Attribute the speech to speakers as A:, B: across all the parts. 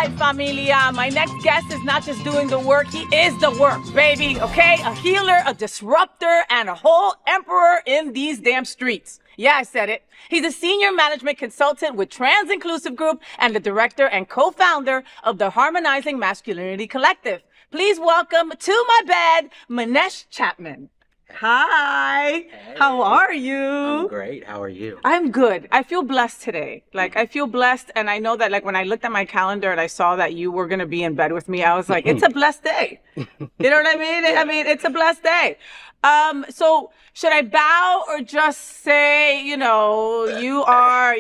A: right, familia. My next guest is not just doing the work, he is the work, baby, okay? A healer, a disruptor, and a whole emperor in these damn streets. Yeah, I said it. He's a senior management consultant with Trans Inclusive Group and the director and co-founder of the Harmonizing Masculinity Collective. Please welcome to my bed, Manëësh Chatman. Hi.
B: Hey.
A: How are you?
B: I'm great. How are you?
A: I'm good. I feel blessed today. I feel blessed, and I know that when I looked at my calendar and I saw that you were going to be in bed with me, I was like, it's a blessed day. You know what I mean?
B: Yeah.
A: I mean, it's a blessed day. So should I bow or just say, you are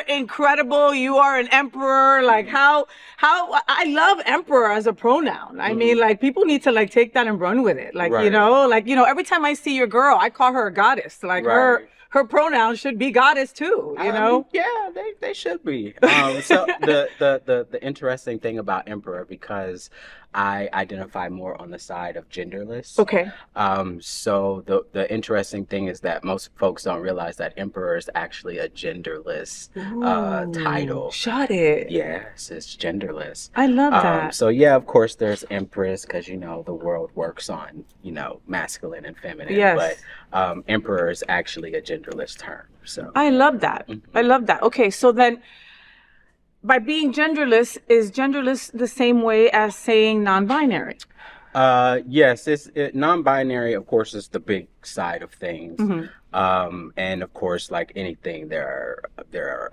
A: incredible. You are an emperor. How I love emperor as a pronoun. I mean, people need to take that and run with it.
B: Right.
A: Every time I see your girl, I call her a goddess.
B: Right.
A: Her pronouns should be goddess too, you know?
B: Yeah, they should be. So the interesting thing about emperor, because I identify more on the side of genderless.
A: Okay.
B: So the interesting thing is that most folks don't realize that emperor is actually a genderless title.
A: Shut it.
B: Yes, it's genderless.
A: I love that.
B: So yeah, of course there's empress, because the world works on masculine and feminine.
A: Yes.
B: But emperor is actually a genderless term. So
A: I love that. I love that. Okay, so then by being genderless, is genderless the same way as saying non-binary?
B: Yes, non-binary, of course, is the big side of things. And of course, like anything, there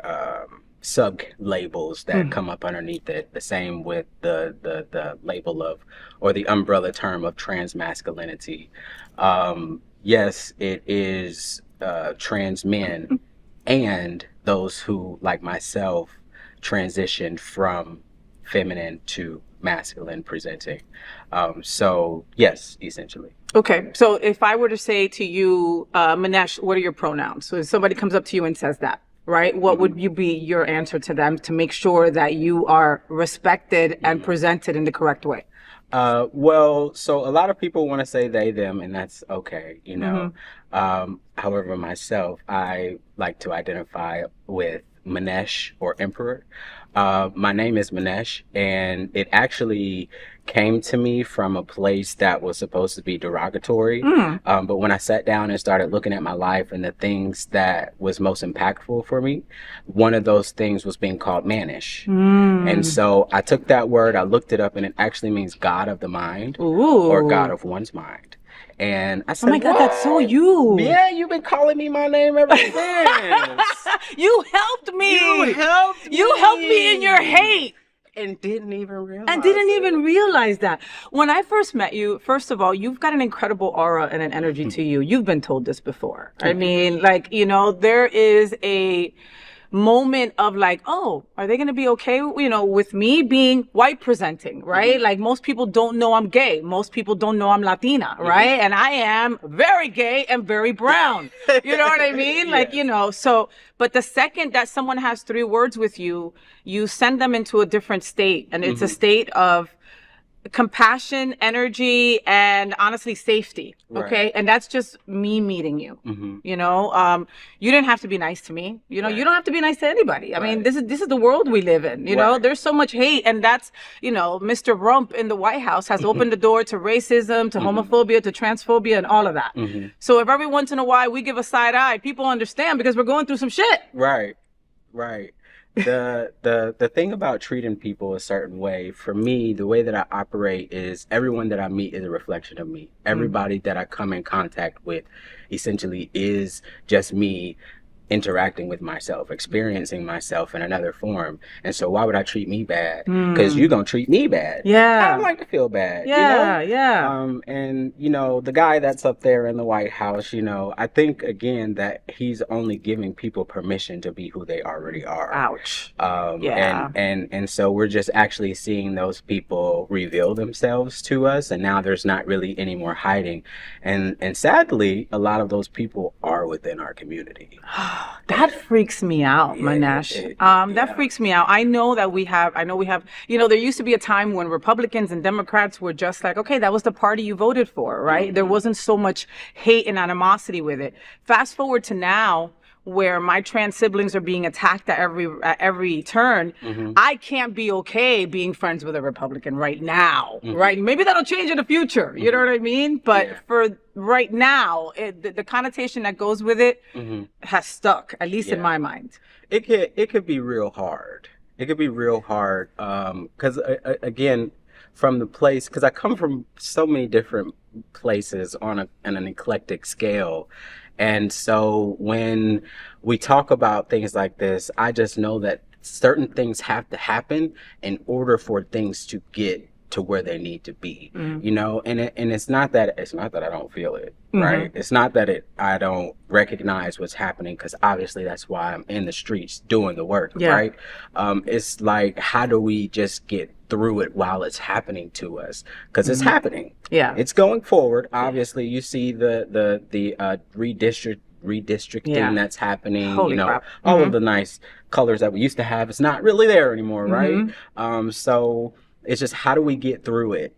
B: are sub labels that come up underneath it. The same with the label of, or the umbrella term of, trans masculinity. Yes, it is trans men and those who, like myself, transitioned from feminine to masculine presenting. So yes, essentially.
A: Okay, so if I were to say to you, Manëësh, what are your pronouns? So if somebody comes up to you and says that, right? What would you be your answer to them to make sure that you are respected and presented in the correct way?
B: Well, so a lot of people want to say they, them, and that's okay, However, myself, I like to identify with Manëësh or emperor. My name is Manëësh, and it actually came to me from a place that was supposed to be derogatory. But when I sat down and started looking at my life and the things that was most impactful for me, one of those things was being called mannish. And so I took that word, I looked it up, and it actually means God of the mind. Or God of one's mind. And I said,
A: oh my God, that's so you.
B: Yeah, you've been calling me my name ever since.
A: You helped me.
B: You
A: helped me in your hate.
B: And didn't even
A: realize that. When I first met you, first of all, you've got an incredible aura and an energy to you. You've been told this before. I mean, there is a moment of oh, are they going to be okay, with me being white presenting, right? Most people don't know I'm gay. Most people don't know I'm Latina, right? And I am very gay and very brown. You know what I mean? But the second that someone has 3 words with you, you send them into a different state. And it's a state of compassion, energy, and honestly safety. Okay.
B: Right.
A: And that's just me meeting you. You didn't have to be nice to me. You don't have to be nice to anybody. I mean, this is the world we live in. There's so much hate, and that's, Mr. Rump in the White House has opened the door to racism, to homophobia, to transphobia, and all of that. So if every once in a while we give a side eye, people understand because we're going through some shit.
B: Right. The thing about treating people a certain way, for me, the way that I operate is everyone that I meet is a reflection of me. Everybody that I come in contact with essentially is just me interacting with myself, experiencing myself in another form. And so why would I treat me bad? Because you're going to treat me bad.
A: Yeah.
B: I don't like to feel bad.
A: Yeah.
B: And the guy that's up there in the White House, I think again that he's only giving people permission to be who they already are.
A: Ouch.
B: Yeah. And so we're just actually seeing those people reveal themselves to us, and now there's not really any more hiding. And sadly, a lot of those people are within our community.
A: That freaks me out, Manëësh. That freaks me out. I know we have, there used to be a time when Republicans and Democrats were just like, okay, that was the party you voted for, right? There wasn't so much hate and animosity with it. Fast forward to now, where my trans siblings are being attacked at every turn, I can't be okay being friends with a Republican right now, right? Maybe that'll change in the future, you know what I mean? But for right now, the connotation that goes with it has stuck, at least in my mind.
B: It could be real hard. It could be real hard because, again, from the place, because I come from so many different places on an eclectic scale. And so when we talk about things like this, I just know that certain things have to happen in order for things to get to where they need to be, you know, and it's not that I don't feel it, right? It's not that I don't recognize what's happening, because obviously that's why I'm in the streets doing the work, right? It's like, how do we just get through it while it's happening to us? Because it's happening. It's going forward. Obviously, you see the redistricting that's happening.
A: Holy
B: you know,
A: crap.
B: all of the nice colors that we used to have, it's not really there anymore, right? So it's just, how do we get through it,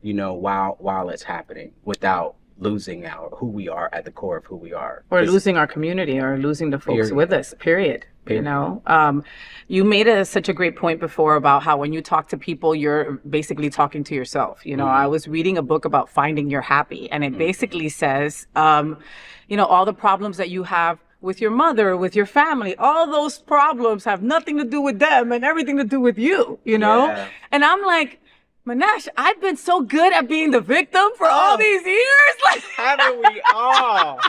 B: you know, while it's happening, without losing who we are at the core of who we are,
A: or losing our community, or losing the folks with us. Period. You know, you made such a great point before about how when you talk to people, you're basically talking to yourself. You know, I was reading a book about finding your happy, and it basically says, you know, all the problems that you have with your mother, with your family, all those problems have nothing to do with them and everything to do with you, you know? And I'm like, Manëësh, I've been so good at being the victim for all these years. Like,
B: haven't we all?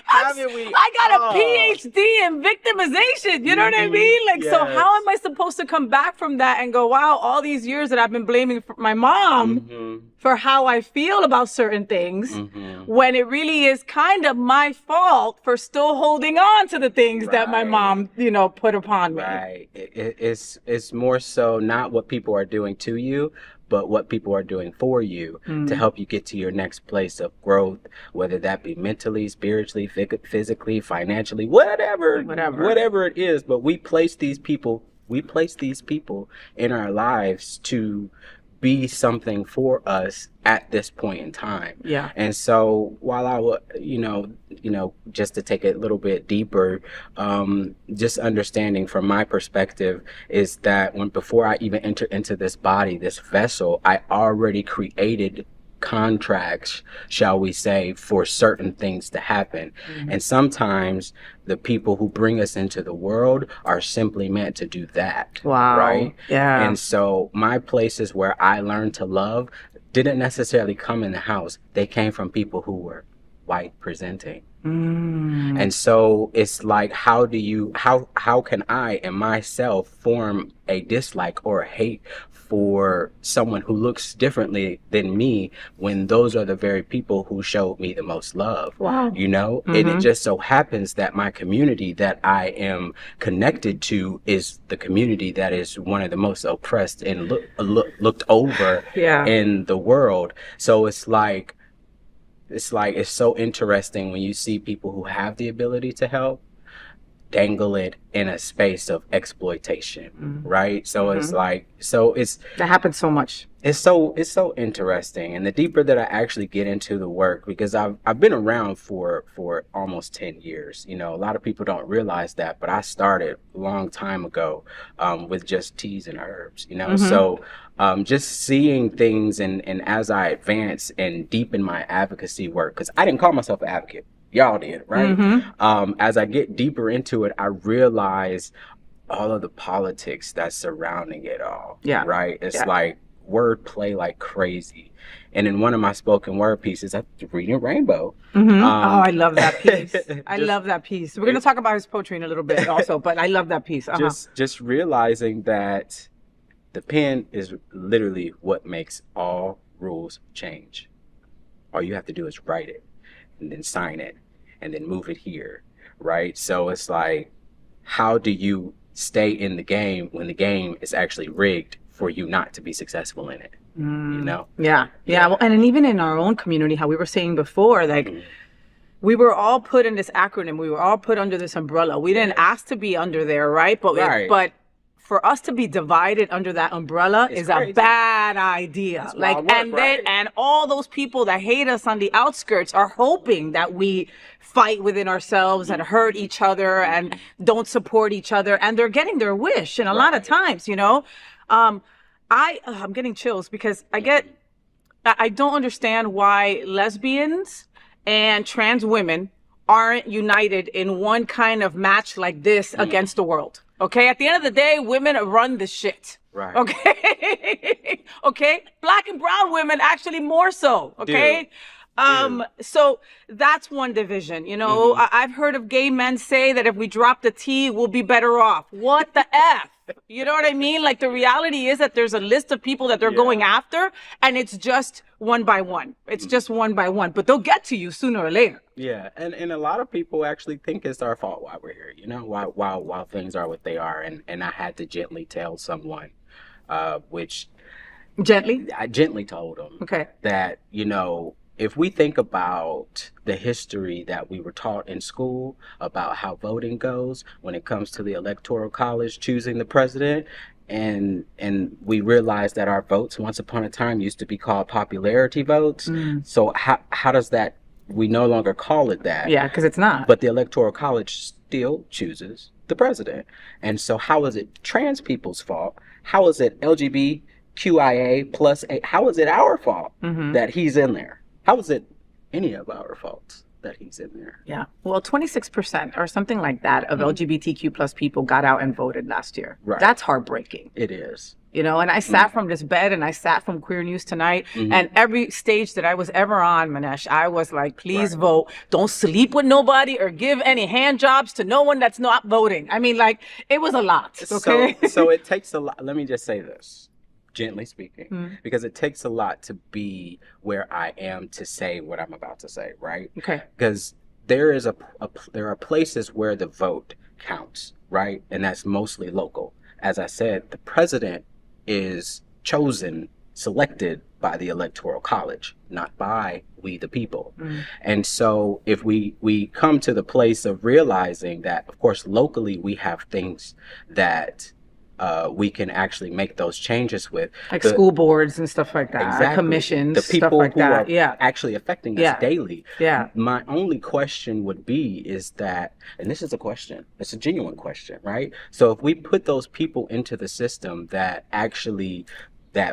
A: I got a PhD in victimization. You know what I mean? Like, so how am I supposed to come back from that and go, wow, all these years that I've been blaming my mom for how I feel about certain things, when it really is kind of my fault for still holding on to the things that my mom, you know, put upon me.
B: Right. It's more so not what people are doing to you, but what people are doing for you to help you get to your next place of growth, whether that be mentally, spiritually, physically, financially, whatever it is. But we place these people in our lives to be something for us at this point in time. And so while I would, you know, just to take it a little bit deeper, just understanding from my perspective is that before I even enter into this body, this vessel, I already created contracts, shall we say, for certain things to happen. And sometimes the people who bring us into the world are simply meant to do that. Right? And so my places where I learned to love didn't necessarily come in the house. They came from people who were white presenting. And so it's like, how can I and myself form a dislike or a hate for someone who looks differently than me, when those are the very people who showed me the most love? You know, and it just so happens that my community that I am connected to is the community that is one of the most oppressed and looked over in the world. So it's so interesting when you see people who have the ability to help dangle it in a space of exploitation, right? So it's like, that
A: happens so much.
B: It's so interesting. And the deeper that I actually get into the work, because I've been around for almost 10 years. You know, a lot of people don't realize that, but I started a long time ago with just teas and herbs, you know? So just seeing things and as I advance and deepen my advocacy work, because I didn't call myself an advocate. Y'all did, right? As I get deeper into it, I realize all of the politics that's surrounding it all. Right? It's like wordplay like crazy. And in one of my spoken word pieces, I'm reading Rainbow.
A: I love that piece. I love that piece. We're going to talk about his poetry in a little bit also, but I love that piece.
B: Just realizing that the pen is literally what makes all rules change. All you have to do is write it and then sign it and then move it here, right? So it's like, how do you stay in the game when the game is actually rigged for you not to be successful in it? You know? Well, and even in our own community, how we were saying before, like, we were all put in this acronym. We were all put under this umbrella. We didn't ask to be under there, right? But
A: for us to be divided under that umbrella is
B: crazy.
A: a bad idea.
B: It's
A: Like,
B: wild work,
A: and
B: right?
A: and all those people that hate us on the outskirts are hoping that we fight within ourselves and hurt each other and don't support each other, and they're getting their wish. And a lot of times, you know, I'm getting chills because I don't understand why lesbians and trans women aren't united in one kind of match like this against the world. Okay, at the end of the day, women run the shit.
B: Right.
A: Okay. Okay. Black and brown women actually more so. Okay. So that's one division. You know, I've heard of gay men say that if we drop the T, we'll be better off. What the F? You know what I mean? Like, the reality is that there's a list of people that they're going after, and it's just one by one. It's just one by one, but they'll get to you sooner or later.
B: Yeah, and a lot of people actually think it's our fault why we're here, you know, while things are what they are. And I had to gently tell someone, which I gently told them that, you know, if we think about the history that we were taught in school about how voting goes when it comes to the Electoral College choosing the president, and we realize that our votes once upon a time used to be called popularity votes. So how does that, we no longer call it that.
A: Yeah, because it's not.
B: But the Electoral College still chooses the president. And so how is it trans people's fault? How is it LGBTQIA plus A? How is it our fault that he's in there? How is it any of our faults that he's in there?
A: Yeah. Well, 26% or something like that of LGBTQ plus people got out and voted last year. Right. That's heartbreaking.
B: It is.
A: You know, and I sat from this bed and I sat from Queer News Tonight, and every stage that I was ever on, Manëësh, I was like, please vote. Don't sleep with nobody or give any hand jobs to no one that's not voting. I mean, like, it was a lot. Okay.
B: So it takes a lot. Let me just say this, gently speaking, because it takes a lot to be where I am to say what I'm about to say, right?
A: Okay.
B: Because there are places where the vote counts, right? And that's mostly local. As I said, the president is selected by the Electoral College, not by we the people. And so if we come to the place of realizing that, of course, locally we have things that we can actually make those changes with,
A: like school boards and stuff like that.
B: Exactly.
A: Commissions,
B: the people
A: stuff like
B: who
A: that.
B: are actually affecting us daily.
A: Yeah.
B: My only question would be is that, and this is a question, it's a genuine question, right? So if we put those people into the system that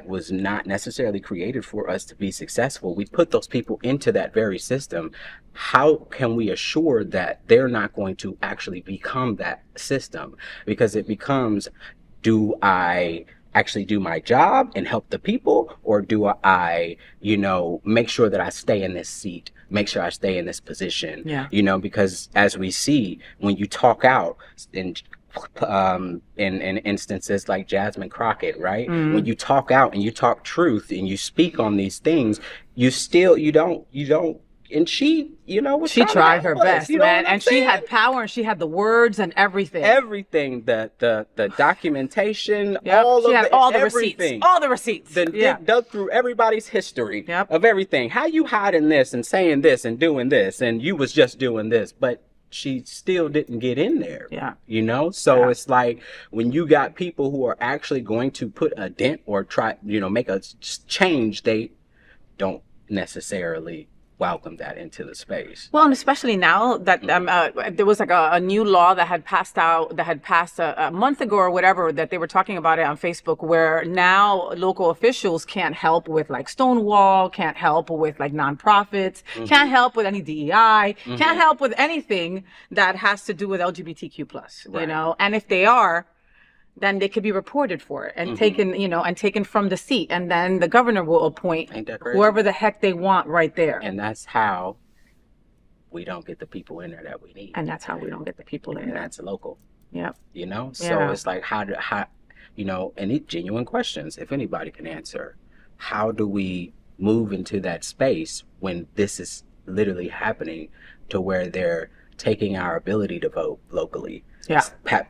B: was not necessarily created for us to be successful, we put those people into that very system, how can we assure that they're not going to actually become that system? Because it becomes, do I actually do my job and help the people, or do I, you know, make sure that I stay in this seat, make sure I stay in this position? You know, because as we see, when you talk out in instances like Jasmine Crockett, right? When you talk out and you talk truth and you speak on these things, you don't, and she, you know,
A: she tried her best, man, and
B: saying?
A: She had power and she had the words and everything.
B: The documentation,
A: she had all the receipts.
B: Dug through everybody's history of everything. How you hiding this and saying this and doing this, and you was just doing this, but she still didn't get in there. You know? So it's like, when you got people who are actually going to put a dent or try, you know, make a change, they don't necessarily welcome that into the space.
A: Well, and especially now that there was like a new law that had passed a month ago or whatever, that they were talking about it on Facebook, where now local officials can't help with like Stonewall, can't help with like nonprofits, can't help with any DEI, can't help with anything that has to do with LGBTQ plus, you know, and if they are, then they could be reported for it and taken, you know, and taken from the seat. And then the governor will appoint whoever the heck they want right there.
B: And that's how we don't get the people in there that we need.
A: And that's how we don't get the people in there.
B: That's local.
A: Yeah.
B: You know? So it's like, how, you know, and it's genuine questions, if anybody can answer. How do we move into that space when this is literally happening, to where they're taking our ability to vote locally?
A: Yeah.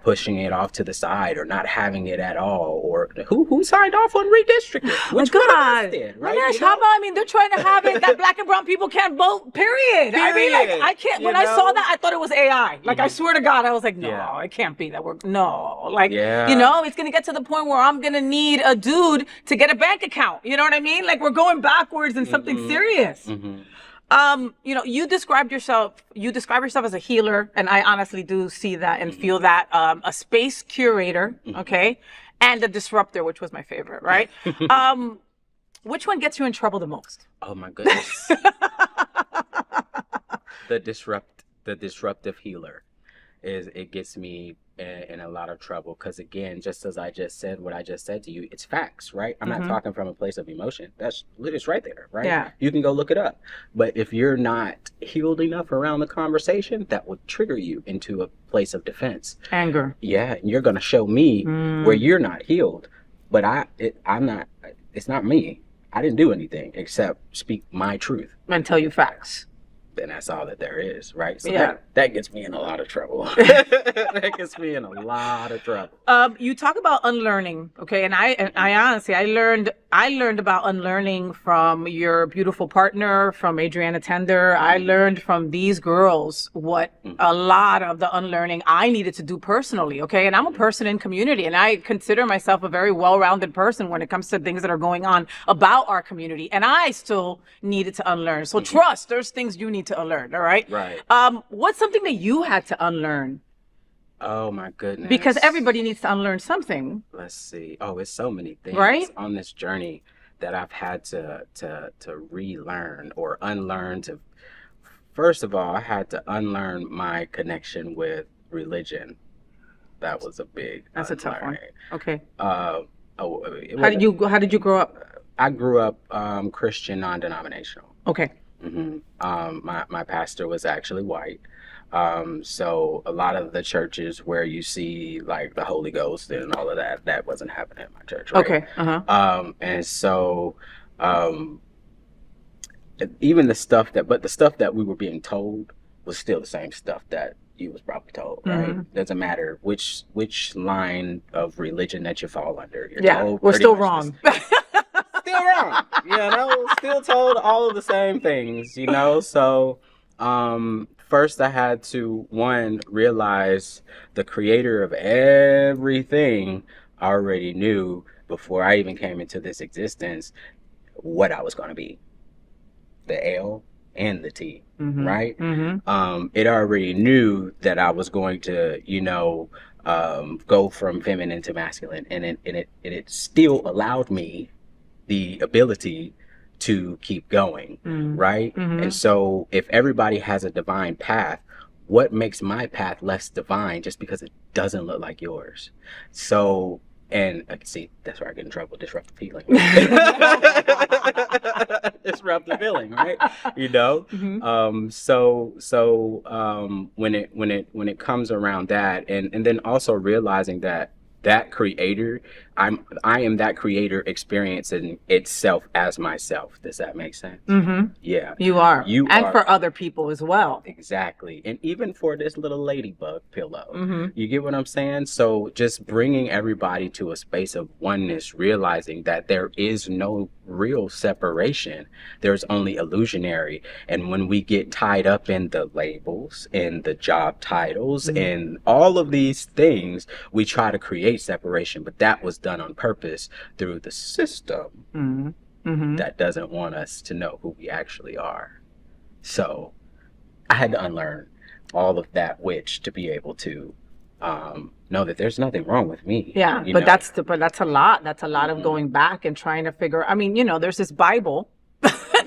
B: pushing it off to the side or not having it at all, or who signed off on redistricting? Which one of us did, right?
A: Manëësh, how about, I mean, they're trying to have it that black and brown people can't vote, period. I mean, like, I can't, when I saw that, I thought it was AI. Like, I swear to God, I was like, no, it can't be that no. Like, you know, it's going to get to the point where I'm going to need a dude to get a bank account. You know what I mean? Like, we're going backwards in something serious. You know, you describe yourself as a healer, and I honestly do see that and feel that, a space curator, okay, and a disruptor, which was my favorite, right? Which one gets you in trouble the most?
B: Oh my goodness. The disruptive healer it gets me in a lot of trouble, because again, just as I just said what I just said to you, it's facts, right? I'm not talking from a place of emotion. It's right there, right?
A: Yeah.
B: You can go look it up. But if you're not healed enough around the conversation, that would trigger you into a place of defense,
A: anger.
B: Yeah, and you're gonna show me where you're not healed. But I'm not. It's not me. I didn't do anything except speak my truth
A: And tell you facts.
B: Then that's all that there is, right? So
A: Yeah.
B: that gets me in a lot of trouble. That gets me in a lot of trouble.
A: You talk about unlearning, okay? And I honestly, I learned about unlearning from your beautiful partner, from Adriana Tender. I learned from these girls what a lot of the unlearning I needed to do personally, okay? And I'm a person in community, and I consider myself a very well-rounded person when it comes to things that are going on about our community. And I still needed to unlearn. So trust, there's things you need to unlearn, all right?
B: Right.
A: What's something that you had to unlearn?
B: Oh my goodness.
A: Because everybody needs to unlearn something.
B: Let's see. Oh, it's so many things on this journey that I've had to relearn or unlearn. First of all, I had to unlearn my connection with religion. That was a big
A: That's a tough one. Okay.
B: How
A: did you grow up?
B: I grew up Christian, non-denominational.
A: Okay.
B: My pastor was actually white. So a lot of the churches where you see like the Holy Ghost and all of that wasn't happening in my church, right?
A: Okay.
B: And so even the stuff that we were being told was still the same stuff that you was probably told, right? Doesn't matter which line of religion that you fall under. You're told
A: we're still wrong.
B: Still wrong, still told all of the same things, so first I had to realize the creator of everything already knew before I even came into this existence what I was going to be, the L and the T, right? It already knew that I was going to go from feminine to masculine, and it still allowed me the ability to keep going, right? And so if everybody has a divine path, what makes my path less divine just because it doesn't look like yours? So, and see, that's where I get in trouble, disruptive healing. Disruptive healing, right? When it comes around that, and then also realizing that creator, I am that creator experiencing itself as myself. Does that make sense? Yeah.
A: You are. And for other people as well.
B: Exactly. And even for this little ladybug pillow. You get what I'm saying? So just bringing everybody to a space of oneness, realizing that there is no real separation. There's only illusionary. And when we get tied up in the labels and the job titles and all of these things, we try to create separation, but that was done on purpose through the system that doesn't want us to know who we actually are. So I had to unlearn all of that to be able to know that there's nothing wrong with me.
A: Yeah, but that's a lot. That's a lot of going back and trying to figure. I mean, there's this Bible,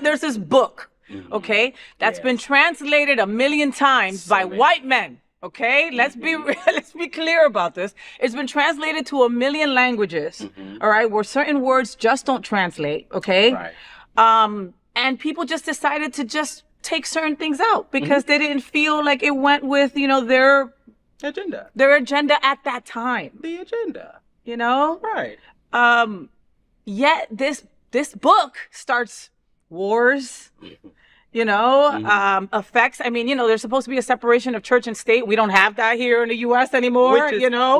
A: there's this book, okay, that's been translated 1 million times by white men. Okay, let's be clear about this. It's been translated to 1 million languages. All right, where certain words just don't translate. Okay, right. And people just decided to just take certain things out because they didn't feel like it went with their agenda at that time.
B: The agenda,
A: right? Yet this book starts wars. affects. I mean, there's supposed to be a separation of church and state. We don't have that here in the U.S. anymore,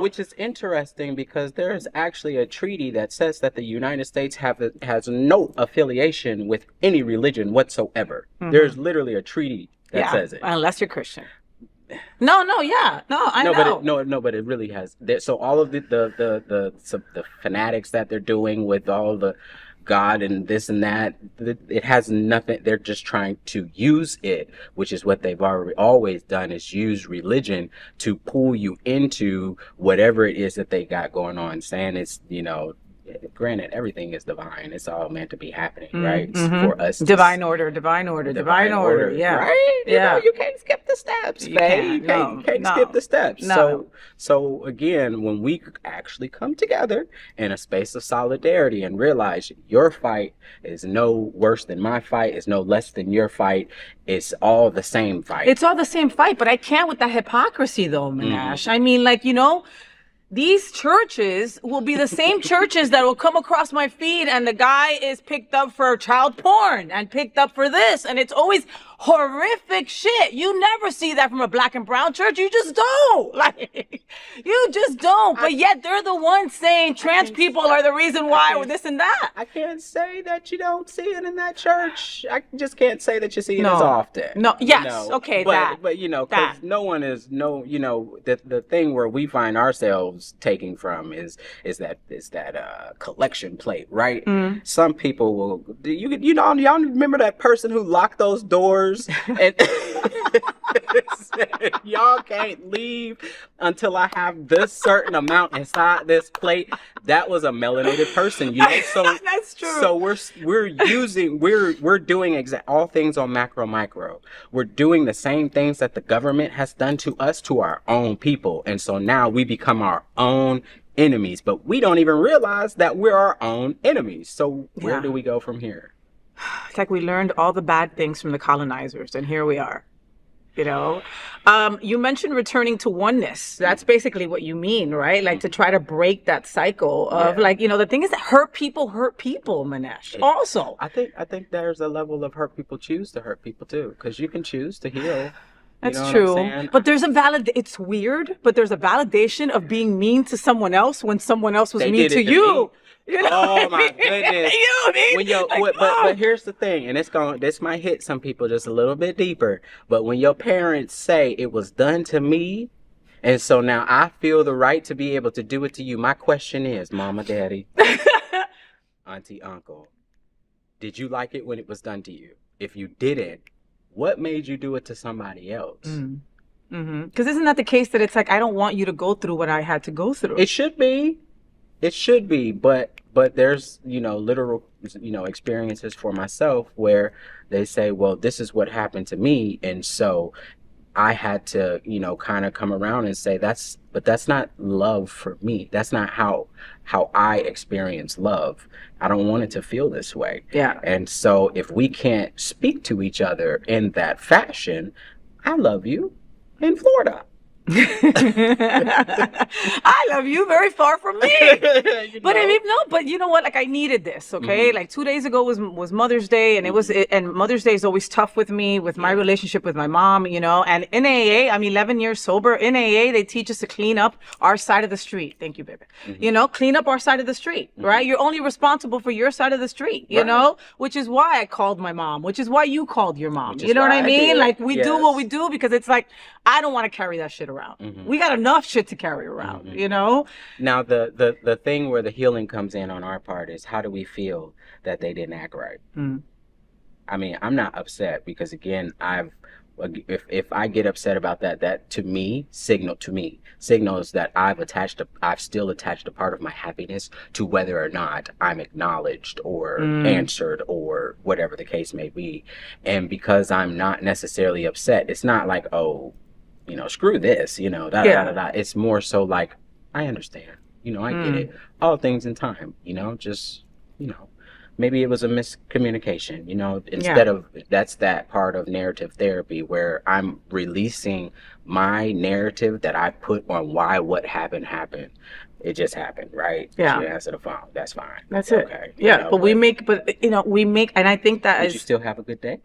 B: Which is interesting because there is actually a treaty that says that the United States has no affiliation with any religion whatsoever. There's literally a treaty that says it.
A: Unless you're Christian. No, I know.
B: But it really has. So all of the fanatics that they're doing with all the God and this and that, it has nothing. They're just trying to use it, which is what they've always done, is use religion to pull you into whatever it is that they got going on, saying it's, granted, everything is divine. It's all meant to be happening, right? For us.
A: Divine order. Yeah.
B: Right? You can't skip the steps, Faye. You can't skip the steps.
A: No.
B: So again, when we actually come together in a space of solidarity and realize your fight is no worse than my fight, is no less than your fight, it's all the same fight.
A: It's all the same fight, but I can't with that hypocrisy though, Manëësh. I mean, these churches will be the same churches that will come across my feed and the guy is picked up for child porn and picked up for this. And it's always horrific shit. You never see that from a black and brown church. You just don't. You just don't. But yet they're the ones saying trans people are the reason why or this and that.
B: I can't say that you don't see it in that church. I just can't say that you see it as often.
A: No. Yes. Okay.
B: But because no one is the thing where we find ourselves taking from is that collection plate, right? Some people will y'all remember that person who locked those doors and said, y'all can't leave until I have this certain amount inside this plate. That was a melanated person, so
A: that's true.
B: So we're doing all things on macro micro. We're doing the same things that the government has done to us, to our own people. And so now we become our own enemies, but we don't even realize that we're our own enemies. So where do we go from here?
A: It's like we learned all the bad things from the colonizers, and here we are. You mentioned returning to oneness. That's basically what you mean, right? Like to try to break that cycle of the thing is that hurt people, Manëësh. Also,
B: I think there's a level of hurt people choose to hurt people too, because you can choose to heal.
A: That's true. But there's it's weird, but there's a validation of being mean to someone else when someone else was mean to you.
B: Oh my goodness!
A: You know what I mean?
B: But here's the thing, and this might hit some people just a little bit deeper. But when your parents say it was done to me, and so now I feel the right to be able to do it to you. My question is, Mama, Daddy, Auntie, Uncle, did you like it when it was done to you? If you didn't, what made you do it to somebody else?
A: Because isn't that the case that it's like I don't want you to go through what I had to go through?
B: It should be. It should be, but there's, literal, experiences for myself where they say, well, this is what happened to me. And so I had to, kind of come around and say that's not love for me. That's not how I experience love. I don't want it to feel this way.
A: Yeah.
B: And so if we can't speak to each other in that fashion, I love you in Florida.
A: I love you very far from me. But you know what? Like I needed this. Okay. Like 2 days ago was Mother's Day, and and Mother's Day is always tough with me, with my relationship with my mom, and in AA, I'm 11 years sober. In AA, they teach us to clean up our side of the street. Thank you, baby. Clean up our side of the street, right? You're only responsible for your side of the street, which is why I called my mom, which is why you called your mom. You know what I mean? Like we do what we do because it's like, I don't want to carry that shit around. We got enough shit to carry around, Now,
B: the thing where the healing comes in on our part is, how do we feel that they didn't act right? I mean, I'm not upset because, again, if I get upset about that to me signals that I've still attached a part of my happiness to whether or not I'm acknowledged or answered or whatever the case may be. And because I'm not necessarily upset, it's not like, oh, screw this, It's more so like, I understand, I get it. All things in time, maybe it was a miscommunication, instead of, that's that part of narrative therapy where I'm releasing my narrative that I put on why what happened. It just happened, right?
A: Yeah.
B: She answered the phone. That's fine.
A: That's it. Okay. Yeah. But we make, and I think that
B: did you still have a good day?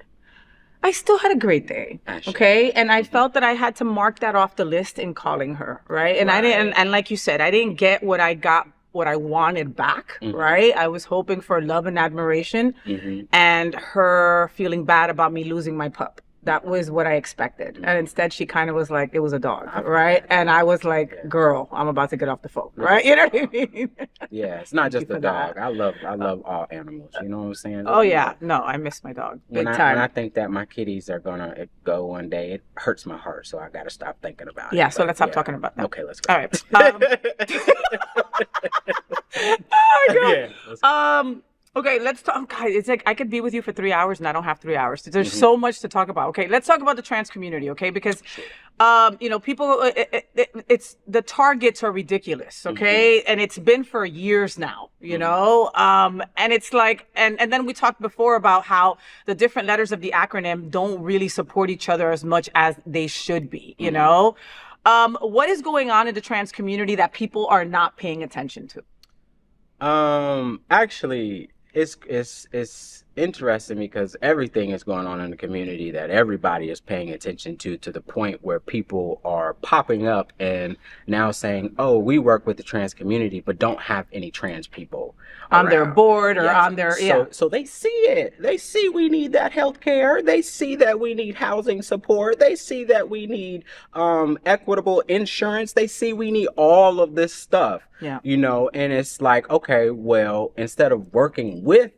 A: I still had a great day. Okay. And I felt that I had to mark that off the list in calling her. Right. And I didn't, and like you said, I didn't get what I wanted back. Right. I was hoping for love and admiration and her feeling bad about me losing my pup. That was what I expected. And instead she kind of was like, it was a dog. Right. And I was like, girl, I'm about to get off the phone. Right. You know what I mean?
B: Yeah. It's not just a dog. I love all animals. You know what I'm saying?
A: Oh yeah. No, I miss my dog. Big time.
B: When I think that my kitties are going to go one day, it hurts my heart. So I got to stop thinking about it.
A: Yeah. So let's stop talking about that.
B: Okay. Let's go.
A: All right. Oh my God. Okay, let's talk. God, it's like I could be with you for 3 hours and I don't have 3 hours. There's so much to talk about. Okay, let's talk about the trans community. Okay, because, people, it's the targets are ridiculous. Okay, and it's been for years now. You know, and it's like, and then we talked before about how the different letters of the acronym don't really support each other as much as they should be. You know, what is going on in the trans community that people are not paying attention to?
B: Actually, it's interesting because everything is going on in the community that everybody is paying attention to the point where people are popping up and now saying, oh, we work with the trans community, but don't have any trans people
A: on their board or on their,
B: So they see it. They see we need that health care. They see that we need housing support. They see that we need equitable insurance. They see we need all of this stuff.
A: Yeah.
B: You know, and it's like, okay, well, instead of working with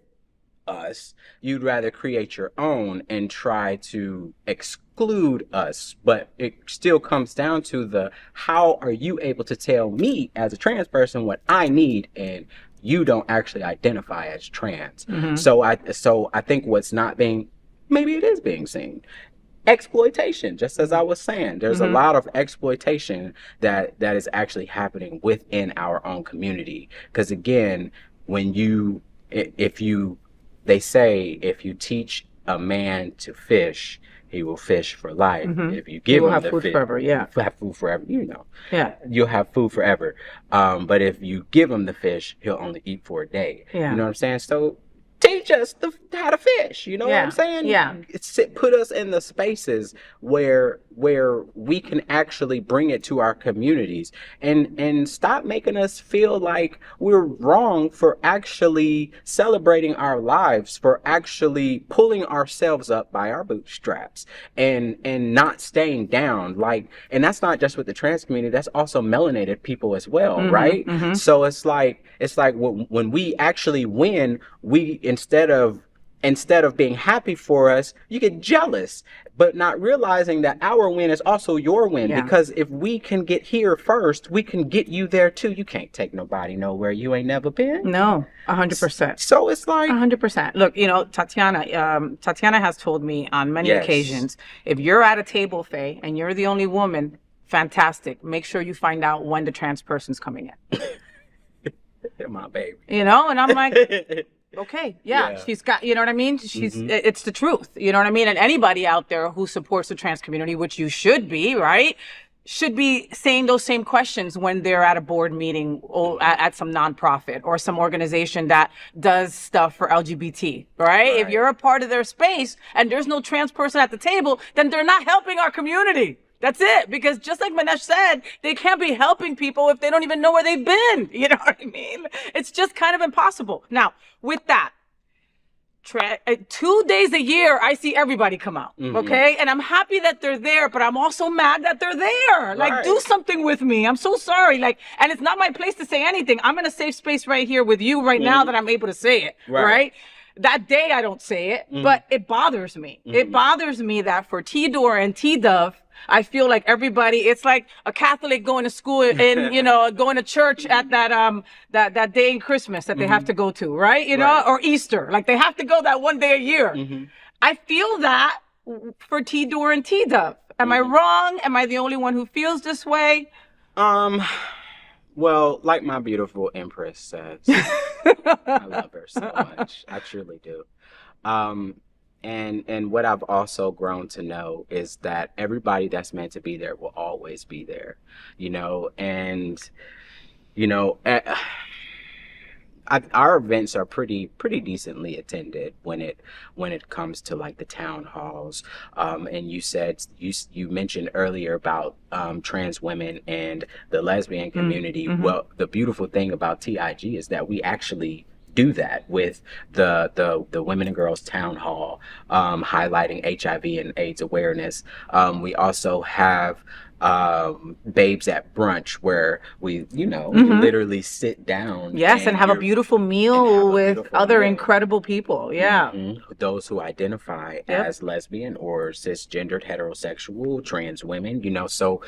B: us, you'd rather create your own and try to exclude us. But it still comes down to how are you able to tell me as a trans person what I need and you don't actually identify as trans. So I think what's not being, maybe it is being seen. Exploitation, just as I was saying, there's a lot of exploitation that is actually happening within our own community. Because again, they say if you teach a man to fish, he will fish for life. If you give him the fish,
A: forever,
B: you'll have food forever. You know,
A: yeah,
B: you'll have food forever. But if you give him the fish, he'll only eat for a day.
A: Yeah.
B: You know what I'm saying? So teach us how to fish. You know what I'm saying?
A: Yeah.
B: Put us in the spaces where we can actually bring it to our communities and stop making us feel like we're wrong for actually celebrating our lives, for actually pulling ourselves up by our bootstraps and not staying down. Like, and that's not just with the trans community, that's also melanated people as well, right? So it's like when we actually win, we instead of being happy for us, you get jealous, but not realizing that our win is also your win.
A: Yeah.
B: Because if we can get here first, we can get you there too. You can't take nobody nowhere you ain't never been.
A: No, 100%.
B: So it's like
A: 100%. Look, you know, Tatiana has told me on many occasions, if you're at a table, Faye, and you're the only woman, fantastic. Make sure you find out when the trans person's coming in.
B: my baby.
A: You know, and I'm like, okay, yeah, she's got, you know what I mean? It's the truth, you know what I mean? And anybody out there who supports the trans community, which you should be, right? Should be saying those same questions when they're at a board meeting or at some nonprofit or some organization that does stuff for LGBT, right? If you're a part of their space and there's no trans person at the table, then they're not helping our community. That's it. Because just like Manëësh said, they can't be helping people if they don't even know where they've been. You know what I mean? It's just kind of impossible. Now, with that, 2 days a year, I see everybody come out. Okay. And I'm happy that they're there, but I'm also mad that they're there. Like, do something with me. I'm so sorry. Like, and it's not my place to say anything. I'm in a safe space right here with you right now that I'm able to say it. Right. That day I don't say it, but it bothers me. It bothers me that for T-Door and T-Dove, I feel like everybody, it's like a Catholic going to school and, you know, going to church at that day in Christmas that they have to go to, right? You know, or Easter. Like they have to go that one day a year. I feel that for T-Door and T-Dove. Am I wrong? Am I the only one who feels this way?
B: Well, like my beautiful Empress says, I love her so much. I truly do. And what I've also grown to know is that everybody that's meant to be there will always be there, you know, and, you know, our events are pretty decently attended when it comes to like the town halls. And you mentioned earlier about trans women and the lesbian community. Well, the beautiful thing about TIG is that we actually do that with the Women and Girls Town Hall, highlighting HIV and AIDS awareness. We also have Babes at Brunch, where we literally sit down,
A: and have a beautiful meal with other incredible people.
B: Those who identify as lesbian or cisgendered, heterosexual, trans women, so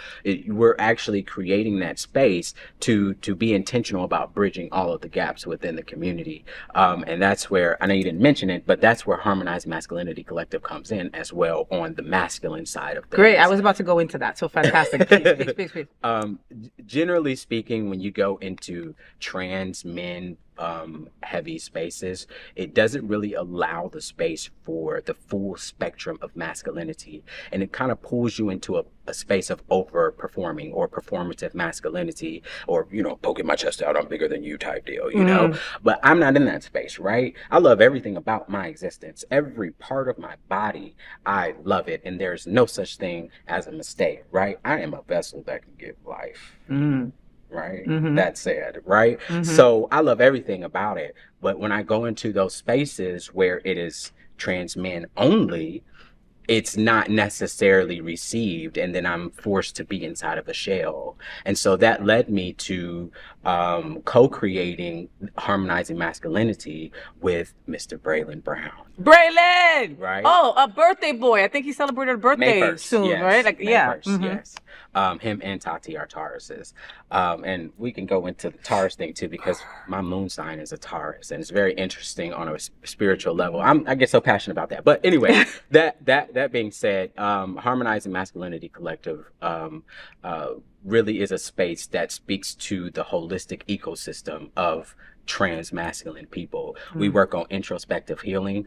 B: we're actually creating that space to be intentional about bridging all of the gaps within the community. And that's where, I know you didn't mention it, but that's where Harmonizing Masculinity Collective comes in as well, on the masculine side of things.
A: Great. I was about to go into that. So fantastic. Please.
B: Generally speaking, when you go into trans men heavy spaces, it doesn't really allow the space for the full spectrum of masculinity, and it kind of pulls you into a space of over performing or performative masculinity, or poking my chest out, I'm bigger than you type deal, but I'm not in that space, right? I love everything about my existence, every part of my body, I love it, and there's no such thing as a mistake, right? I am a vessel that can give life. Right? That said, right? So I love everything about it. But when I go into those spaces where it is trans men only, it's not necessarily received, and then I'm forced to be inside of a shell. And so that led me to co-creating Harmonizing Masculinity with Mr. Braylon Brown.
A: Braylon!
B: Right?
A: Oh, a birthday boy. I think he celebrated a birthday
B: May 1st,
A: soon,
B: yes.
A: right? Like,
B: May 1st, yes. Him and Tati are Tauruses. And we can go into the Taurus thing too, because my moon sign is a Taurus, and it's very interesting on a spiritual level. I get so passionate about that. But anyway, that being said, Harmonizing Masculinity Collective really is a space that speaks to the holistic ecosystem of trans masculine people. We work on introspective healing.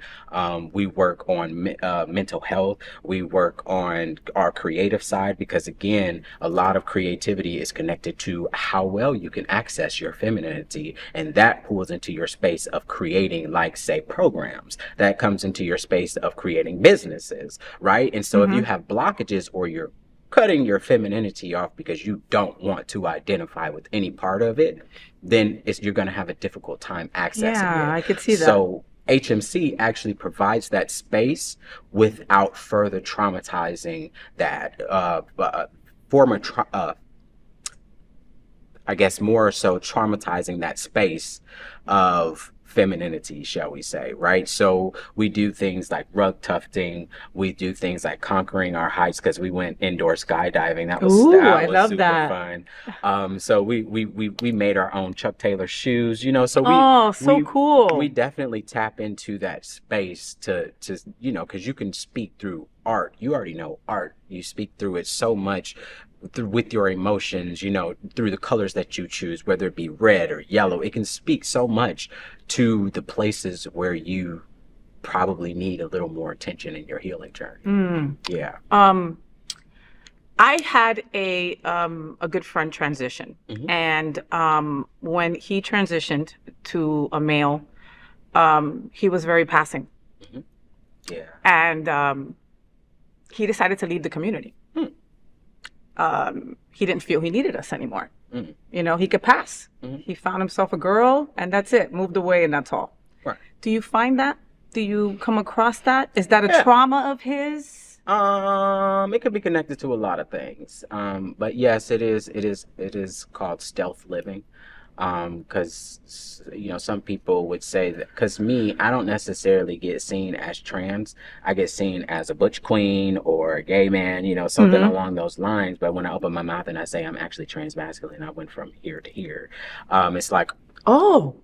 B: We work on mental health. We work on our creative side, because again, a lot of creativity is connected to how well you can access your femininity, and that pulls into your space of creating, like, say, programs. That comes into your space of creating businesses, right? And so if you have blockages, or you're cutting your femininity off because you don't want to identify with any part of it, then you're going to have a difficult time accessing it.
A: Yeah, I could see that.
B: So HMC actually provides that space without further traumatizing that I guess more so traumatizing that space of femininity, shall we say, right? So we do things like rug tufting. We do things like conquering our heights, because we went indoor skydiving. That was super fun. So we made our own Chuck Taylor shoes, so
A: cool.
B: We definitely tap into that space to because you can speak through art. You already know art. You speak through it so much with your emotions, through the colors that you choose, whether it be red or yellow. It can speak so much to the places where you probably need a little more attention in your healing journey. Yeah.
A: I had a good friend transition, and when he transitioned to a male, he was very passing.
B: Yeah.
A: And he decided to leave the community. He didn't feel he needed us anymore. He could pass. He found himself a girl, and that's it. Moved away, and that's all.
B: Right.
A: Do you find that? Do you come across that? Is that a trauma of his?
B: It could be connected to a lot of things. But yes, it is called stealth living. Because some people would say that, because I don't necessarily get seen as trans. I get seen as a butch queen or a gay man, something along those lines. But when I open my mouth and I say I'm actually trans masculine, I went from here to here. It's like,
A: oh.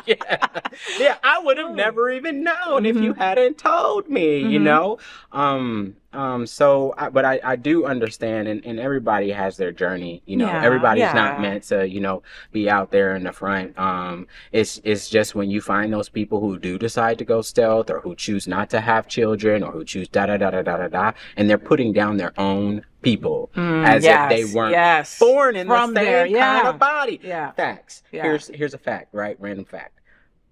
B: yeah, I would have never even known if you hadn't told me, But I do understand, and everybody has their journey.
A: Yeah,
B: Everybody's not
A: yeah.
B: meant to, be out there in the front. It's just when you find those people who do decide to go stealth, or who choose not to have children, or who choose da da da da da da da, and they're putting down their own people as if they
A: Yes,
B: weren't
A: yes.
B: born in
A: From
B: the
A: there,
B: same kind of body.
A: Yeah.
B: Facts.
A: Yeah.
B: Here's a fact, right? Random fact.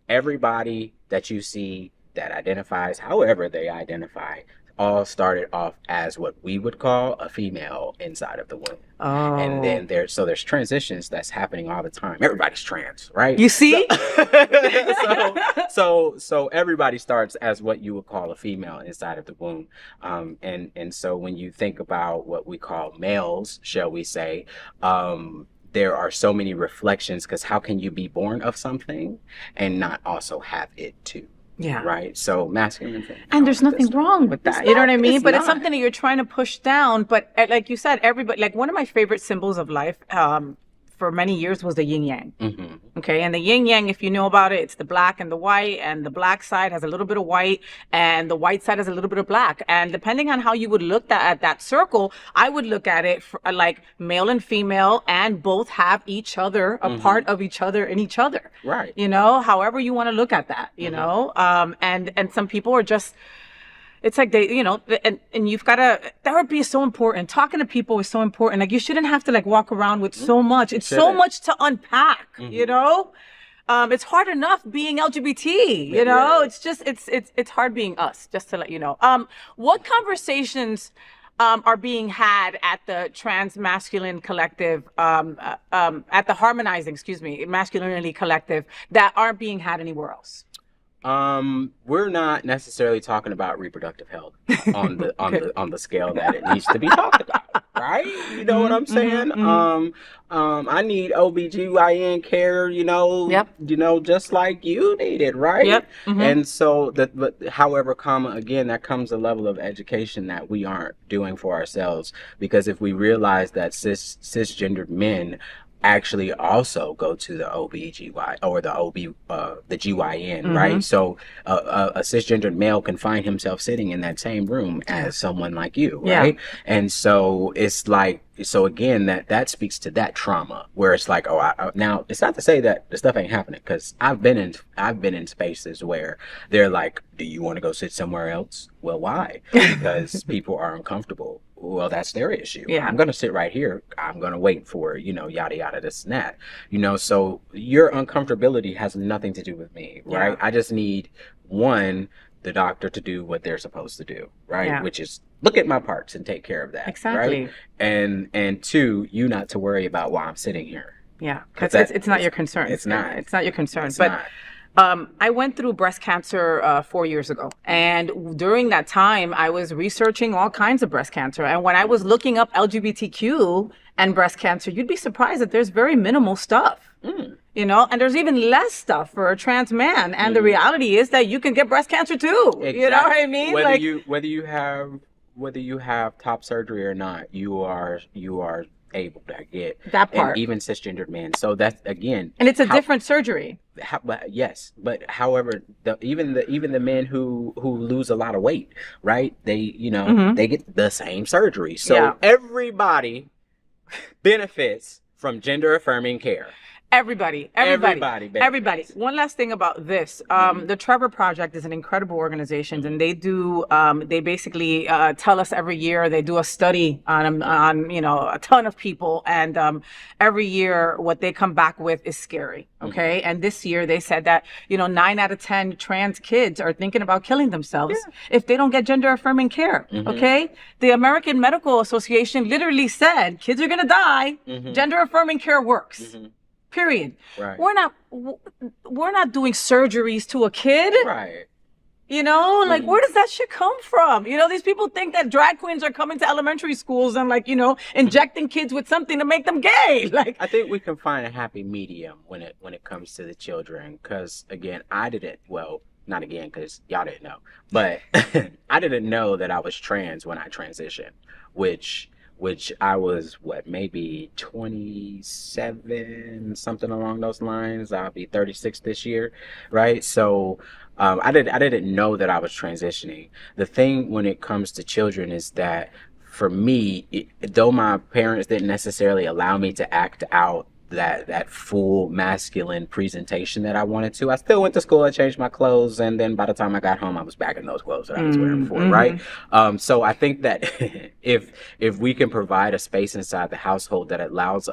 B: Everybody that you see that identifies however they identify all started off as what we would call a female inside of the womb.
A: Oh.
B: And then there's transitions that's happening all the time. Everybody's trans, right?
A: You see?
B: So everybody starts as what you would call a female inside of the womb. And so when you think about what we call males, shall we say, there are so many reflections, because how can you be born of something and not also have it too?
A: Yeah.
B: Right. So masculine.
A: And there's nothing wrong with that. You know what I mean? But it's
B: not.
A: something that you're trying to push down. But like you said, everybody, like one of my favorite symbols of life, for many years was the yin yang.
B: Mm-hmm.
A: Okay. And the yin yang, if you know about it, it's the black and the white, and the black side has a little bit of white and the white side has a little bit of black. And depending on how you would look at that circle, I would look at it for, like male and female, and both have each other, a part of each other in each other.
B: Right.
A: However you want to look at that, know, and some people are just, it's like they, and you've got to, therapy is so important. Talking to people is so important. Like you shouldn't have to like walk around with so much. It's so much to unpack, It's hard enough being LGBT, it's just, it's hard being us, just to let you know. What conversations are being had at the trans masculine collective, at the Harmonizing, Masculinity collective, that aren't being had anywhere else?
B: We're not necessarily talking about reproductive health on the on the scale that it needs to be talked about, right? You know what I'm saying? I need OBGYN care, just like you need it, right?
A: Yep.
B: And so but however, again, that comes a level of education that we aren't doing for ourselves, because if we realize that cisgendered men actually also go to the OBGY or the GYN, right? So a cisgendered male can find himself sitting in that same room as someone like you, right? And so it's like, so again, that speaks to that trauma where it's like, now it's not to say that the stuff ain't happening, because I've been in spaces where they're like, do you want to go sit somewhere else? Well, why? Because people are uncomfortable. Well, that's their issue.
A: Yeah.
B: I'm going to sit right here. I'm going to wait for, yada, yada, this and that. So your uncomfortability has nothing to do with me, right?
A: Yeah.
B: I just need, one, the doctor to do what they're supposed to do, right?
A: Yeah.
B: Which is look at my parts and take care of that.
A: Exactly.
B: Right? And two, you not to worry about why I'm sitting here.
A: Yeah. Because it's not your concern.
B: It's not.
A: It's not your concern.
B: It's
A: but
B: not.
A: I went through breast cancer 4 years ago. And during that time, I was researching all kinds of breast cancer. And when I was looking up LGBTQ and breast cancer, you'd be surprised that there's very minimal stuff. And there's even less stuff for a trans man. And the reality is that you can get breast cancer too.
B: Exactly.
A: You know what I mean?
B: Whether you have top surgery or not, you are able to get
A: that part.
B: And even cisgendered men. So that's, again,
A: and it's a different surgery.
B: Yes, but however, even the men who lose a lot of weight, right? They they get the same surgery. So everybody benefits from gender affirming care.
A: Everybody. One last thing about this. The Trevor Project is an incredible organization, and they do, they basically tell us every year, they do a study on a ton of people, and every year what they come back with is scary, okay? And this year they said that, 9 out of 10 trans kids are thinking about killing themselves if they don't get gender affirming care, okay? The American Medical Association literally said, kids are gonna die, gender affirming care works. Period.
B: Right.
A: We're not doing surgeries to a kid.
B: Right.
A: Where does that shit come from? These people think that drag queens are coming to elementary schools and injecting kids with something to make them gay.
B: I think we can find a happy medium when it comes to the children. Because again, not again, because y'all didn't know, but I didn't know that I was trans when I transitioned, which which I was maybe 27, something along those lines. I'll be 36 this year, right? So I didn't know that I was transitioning. The thing when it comes to children is that for me, though my parents didn't necessarily allow me to act out that full masculine presentation that I wanted to, I still went to school, I changed my clothes, and then by the time I got home, I was back in those clothes that I was wearing before, right? So I think that if we can provide a space inside the household that allows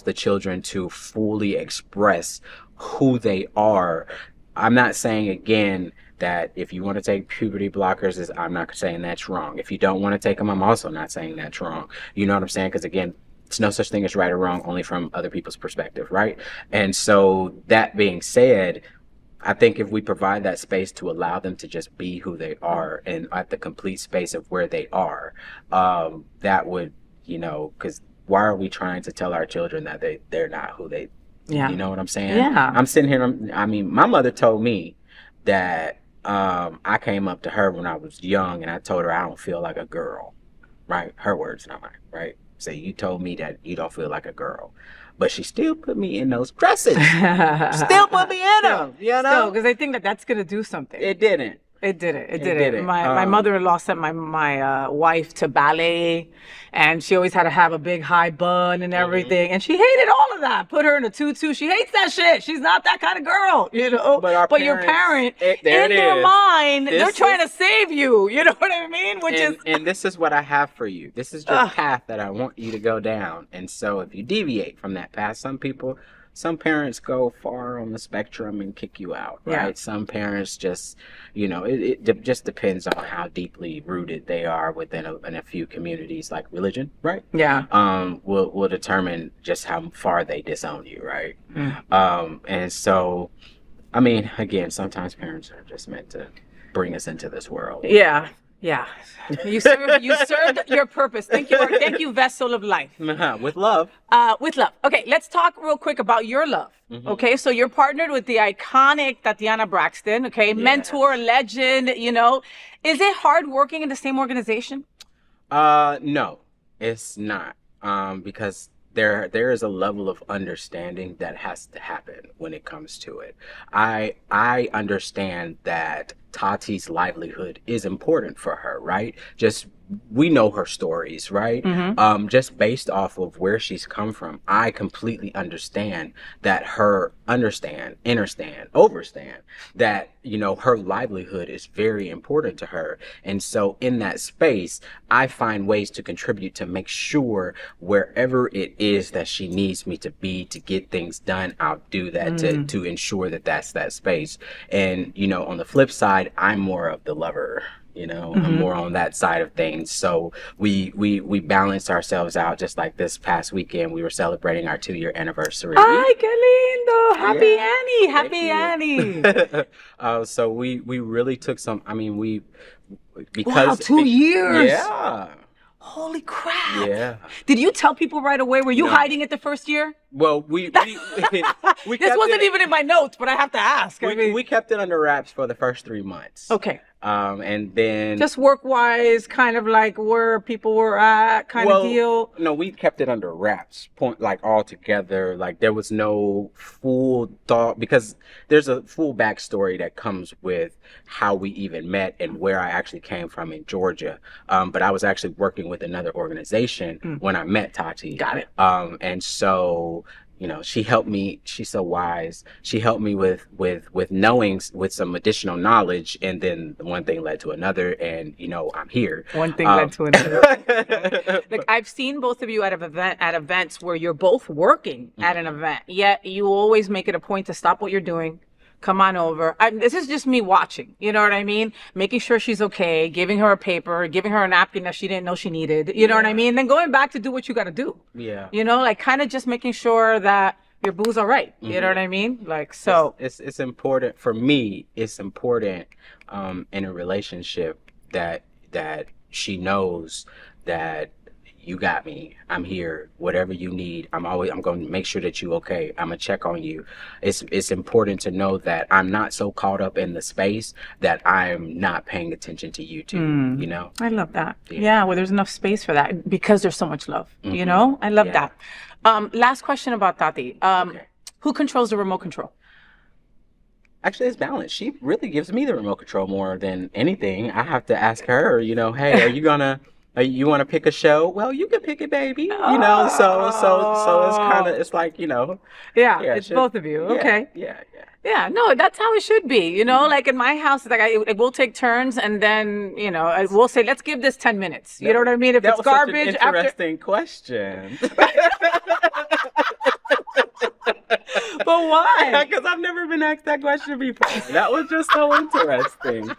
B: the children to fully express who they are. I'm not saying again that if you want to take puberty blockers, I'm not saying that's wrong. If you don't want to take them, I'm also not saying that's wrong. You know what I'm saying? Because again, it's no such thing as right or wrong, only from other people's perspective, right? And so that being said, I think if we provide that space to allow them to just be who they are and at the complete space of where they are, that would, because why are we trying to tell our children that they're not who they, you know what I'm saying?
A: Yeah.
B: I'm sitting here, my mother told me that I came up to her when I was young and I told her I don't feel like a girl, right? Her words, not mine, right? So you told me that you don't feel like a girl, but she still put me in those dresses. Still put me in them,
A: because I think that's going to do something.
B: It didn't.
A: It didn't. My mother-in-law sent my wife to ballet, and she always had to have a big high bun and everything, and she hated all of that. Put her in a tutu. She hates that shit. She's not that kind of girl, But your parent, in their mind, they're trying to save you. You know what I mean?
B: And this is what I have for you. This is your path that I want you to go down. And so if you deviate from that path, some parents go far on the spectrum and kick you out, right? Yeah. Some parents just, it just depends on how deeply rooted they are within a few communities, like religion, right?
A: Yeah.
B: Will determine just how far they disown you, right? And so, I mean, again, sometimes parents are just meant to bring us into this world.
A: Yeah. Yeah, you served your purpose. Thank you, vessel of life.
B: With love.
A: With love. Okay, let's talk real quick about your love. Okay, so you're partnered with the iconic Tatiana Braxton. Okay, yes. Mentor, legend. Is it hard working in the same organization?
B: No, it's not. Because there is a level of understanding that has to happen when it comes to it. I understand that Tati's livelihood is important for her, right? We know her stories, right? Just based off of where she's come from, I completely understand that overstand that, her livelihood is very important to her. And so in that space, I find ways to contribute to make sure wherever it is that she needs me to be to get things done, I'll do that to ensure that that's that space. And, on the flip side, I'm more of the lover. I'm more on that side of things. So we balance ourselves out. Just like this past weekend, we were celebrating our 2-year anniversary.
A: Ay, qué lindo! Happy Annie! Happy Annie!
B: So we really took some. Because
A: wow, 2 years.
B: Yeah.
A: Holy crap!
B: Yeah.
A: Did you tell people right away? Were you hiding it the first year?
B: Well, we this
A: wasn't even in my notes, but I have to ask.
B: We kept it under wraps for the first 3 months.
A: Okay.
B: And then
A: just work-wise, kind of like where people were at, kind of deal.
B: No, we kept it under wraps, all together. Like there was no full thought, because there's a full backstory that comes with how we even met and where I actually came from in Georgia. But I was actually working with another organization when I met Tati.
A: Got it.
B: And so, she helped me. She's so wise. She helped me with knowing, with some additional knowledge, and then one thing led to another, and I'm here.
A: One thing led to another. Like I've seen both of you at events where you're both working at an event, yet you always make it a point to stop what you're doing. Come on over. This is just me watching. You know what I mean? Making sure she's okay, giving her a paper, giving her a napkin that she didn't know she needed. You know what I mean? Then going back to do what you got to do.
B: Yeah.
A: Kind of just making sure that your boo's all right. You know what I mean? Like, so.
B: It's important for me. It's important in a relationship that she knows that, you got me. I'm here. Whatever you need, I'm going to make sure that you okay. I'm going to check on you. It's important to know that I'm not so caught up in the space that I'm not paying attention to you too, you know?
A: I love that. Yeah, well, there's enough space for that because there's so much love, you know? I love that. Last question about Tati. Who controls the remote control?
B: Actually, it's balanced. She really gives me the remote control more than anything. I have to ask her, you know, hey, you want to pick a show? Well, you can pick it, baby. You know, so it's kind of, it's like, you know.
A: Yeah, it's both of you. Okay. Yeah, no, that's how it should be. You know, like in my house, it's like we'll take turns, and then, you know, we'll say, let's give this 10 minutes. You know what I mean? If it's garbage,
B: such an interesting question.
A: But why?
B: Because I've never been asked that question before. That was just so interesting.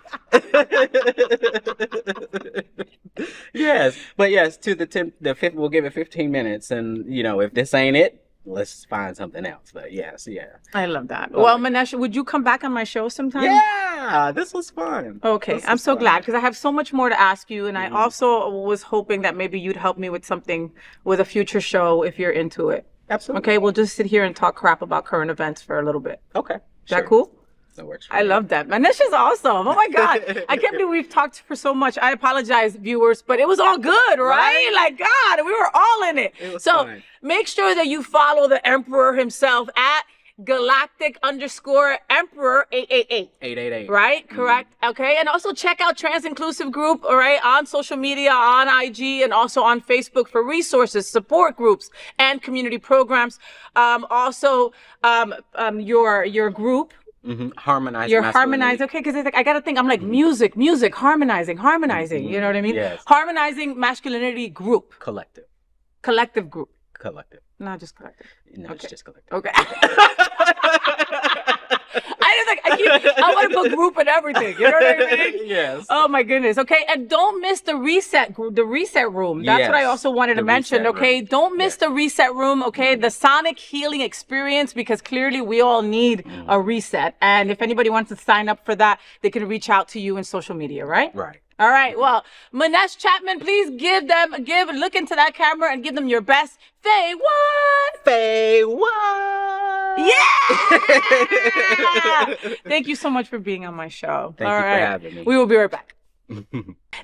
B: Yes, but yes, to the fifth, we'll give it 15 minutes, and you know, if this ain't it, let's find something else. But yes,
A: I love that. Well, Manëësh, would you come back on my show sometime?
B: Yeah, this was fun.
A: Okay, I'm so glad because I have so much more to ask you, and I also was hoping that maybe you'd help me with something with a future show if you're into it.
B: Absolutely.
A: Okay, we'll just sit here and talk crap about current events for a little bit.
B: Okay.
A: Is that cool?
B: That works.
A: I love that. Manëësh is awesome. Oh my God. I can't believe we've talked for so much. I apologize, viewers, but it was all good, right? Like, God, we were all in it.
B: It was
A: so
B: fun.
A: Make sure that you follow the Emperor himself at galactic_Emperor 888.
B: 888.
A: Right? Correct. Okay. And also check out Trans Inclusive Group, all right, on social media, on IG, and also on Facebook for resources, support groups, and community programs. Also, your group.
B: Harmonizing.
A: You're harmonized, okay? Because like, I gotta think. I'm like music, harmonizing. You know what I mean?
B: Yes.
A: Harmonizing Masculinity Group. Collective group.
B: Collective.
A: Not just collective.
B: No,
A: okay.
B: It's just collective.
A: Okay. I want to put group and everything. You know what I mean?
B: Yes.
A: Oh my goodness. Okay, and don't miss the reset group, the reset room. That's what I also wanted to mention. Okay, don't miss the reset room. Okay, the sonic healing experience, because clearly we all need a reset. And if anybody wants to sign up for that, they can reach out to you in social media. Right.
B: Right.
A: All right. Well, Manëësh Chatman, please look into that camera and give them your best FayWhat. Yeah. Thank you so much for being on my show.
B: Thank you for having me.
A: We will be right back.